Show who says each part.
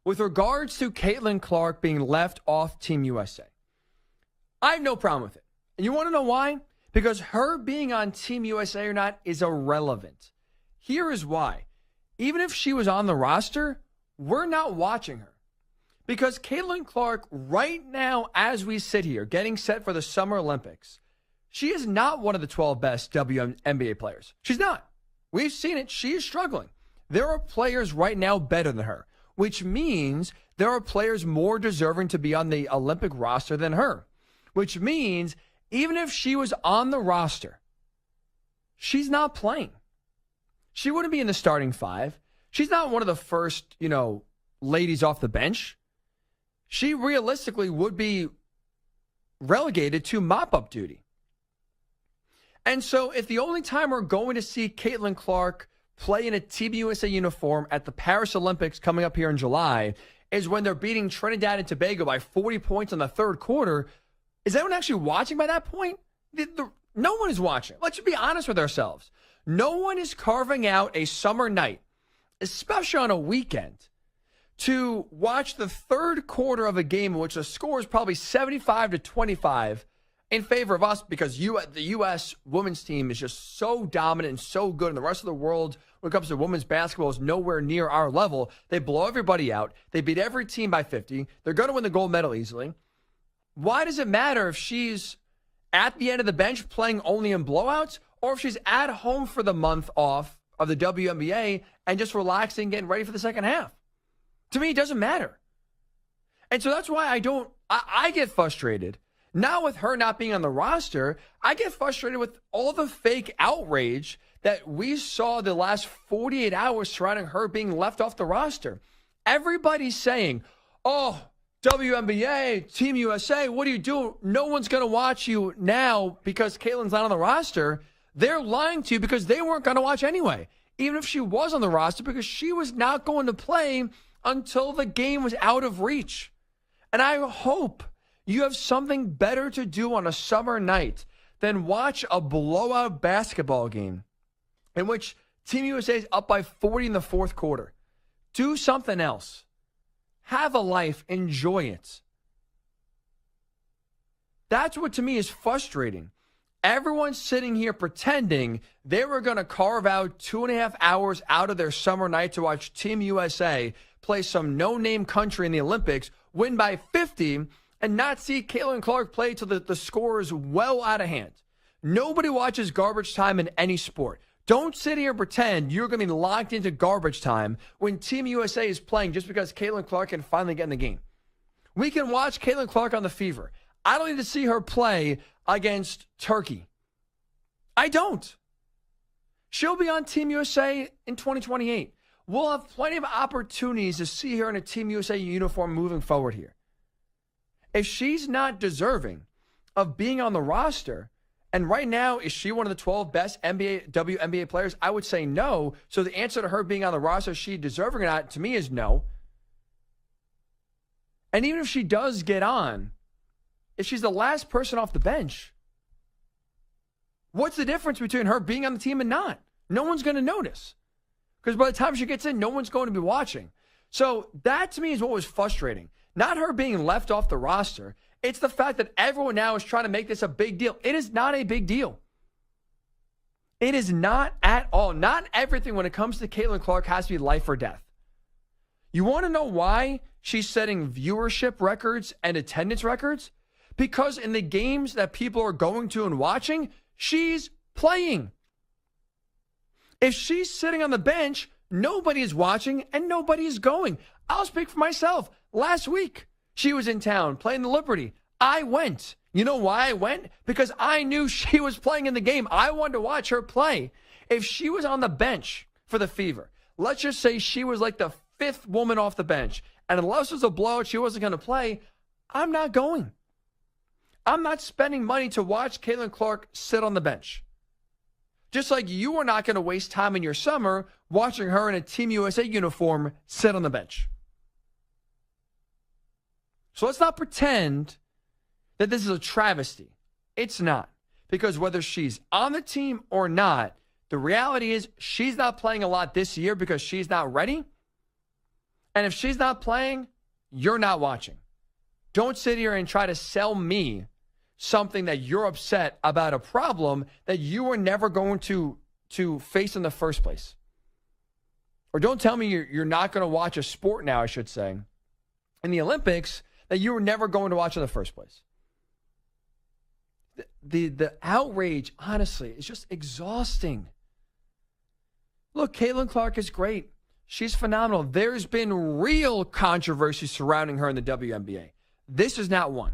Speaker 1: with regards to Caitlin Clark being left off Team USA. I have no problem with it. And you want to know why? Because her being on Team USA or not is irrelevant. Here is why. Even if she was on the roster, we're not watching her. Because Caitlin Clark, right now, as we sit here, getting set for the Summer Olympics, she is not one of the 12 best WNBA players. She's not. We've seen it. She is struggling. There are players right now better than her, which means there are players more deserving to be on the Olympic roster than her, which means even if she was on the roster, she's not playing. She wouldn't be in the starting five. She's not one of the first, ladies off the bench. She realistically would be relegated to mop-up duty. And so if the only time we're going to see Caitlin Clark play in a Team USA uniform at the Paris Olympics coming up here in July is when they're beating Trinidad and Tobago by 40 points in the third quarter, is anyone actually watching by that point? No one is watching. Let's just be honest with ourselves. No one is carving out a summer night, especially on a weekend, to watch the third quarter of a game in which the score is probably 75-25 in favor of us because the U.S. women's team is just so dominant and so good, and the rest of the world, when it comes to women's basketball, is nowhere near our level. They blow everybody out. They beat every team by 50. They're going to win the gold medal easily. Why does it matter if she's at the end of the bench playing only in blowouts or if she's at home for the month off of the WNBA and just relaxing, getting ready for the second half? To me, it doesn't matter. And so that's why I get frustrated. Not with her not being on the roster. I get frustrated with all the fake outrage that we saw the last 48 hours surrounding her being left off the roster. Everybody's saying, oh, WNBA, Team USA, what are you doing? No one's going to watch you now because Caitlin's not on the roster. They're lying to you because they weren't going to watch anyway, even if she was on the roster, because she was not going to play until the game was out of reach. And I hope you have something better to do on a summer night than watch a blowout basketball game in which Team USA is up by 40 in the fourth quarter. Do something else. Have a life. Enjoy it. That's what to me is frustrating. Everyone's sitting here pretending they were going to carve out 2.5 hours out of their summer night to watch Team USA play some no-name country in the Olympics, win by 50, and not see Caitlin Clark play till the score is well out of hand. Nobody watches garbage time in any sport. Don't sit here and pretend you're going to be locked into garbage time when Team USA is playing just because Caitlin Clark can finally get in the game. We can watch Caitlin Clark on the Fever. I don't need to see her play against Turkey. I don't. She'll be on Team USA in 2028. We'll have plenty of opportunities to see her in a Team USA uniform moving forward here. If she's not deserving of being on the roster, and right now, is she one of the 12 best WNBA players? I would say no. So the answer to her being on the roster, is she deserving or not, to me is no. And even if she does get on, if she's the last person off the bench, what's the difference between her being on the team and not? No one's going to notice. Because by the time she gets in, no one's going to be watching. So that to me is what was frustrating. Not her being left off the roster. It's the fact that everyone now is trying to make this a big deal. It is not a big deal. It is not at all. Not everything when it comes to Caitlin Clark has to be life or death. You want to know why she's setting viewership records and attendance records? Because in the games that people are going to and watching, she's playing. If she's sitting on the bench, nobody is watching and nobody is going. I'll speak for myself. Last week, she was in town playing the Liberty. I went. You know why I went? Because I knew she was playing in the game. I wanted to watch her play. If she was on the bench for the Fever, let's just say she was like the fifth woman off the bench, and unless it was a blowout, she wasn't going to play, I'm not going. I'm not spending money to watch Caitlin Clark sit on the bench. Just like you are not going to waste time in your summer watching her in a Team USA uniform sit on the bench. So let's not pretend that this is a travesty. It's not. Because whether she's on the team or not, the reality is she's not playing a lot this year because she's not ready. And if she's not playing, you're not watching. Don't sit here and try to sell me something that you're upset about a problem that you were never going to face in the first place. Or don't tell me you're not going to watch a sport now, I should say, in the Olympics that you were never going to watch in the first place. The outrage, honestly, is just exhausting. Look, Caitlin Clark is great. She's phenomenal. There's been real controversy surrounding her in the WNBA. This is not one.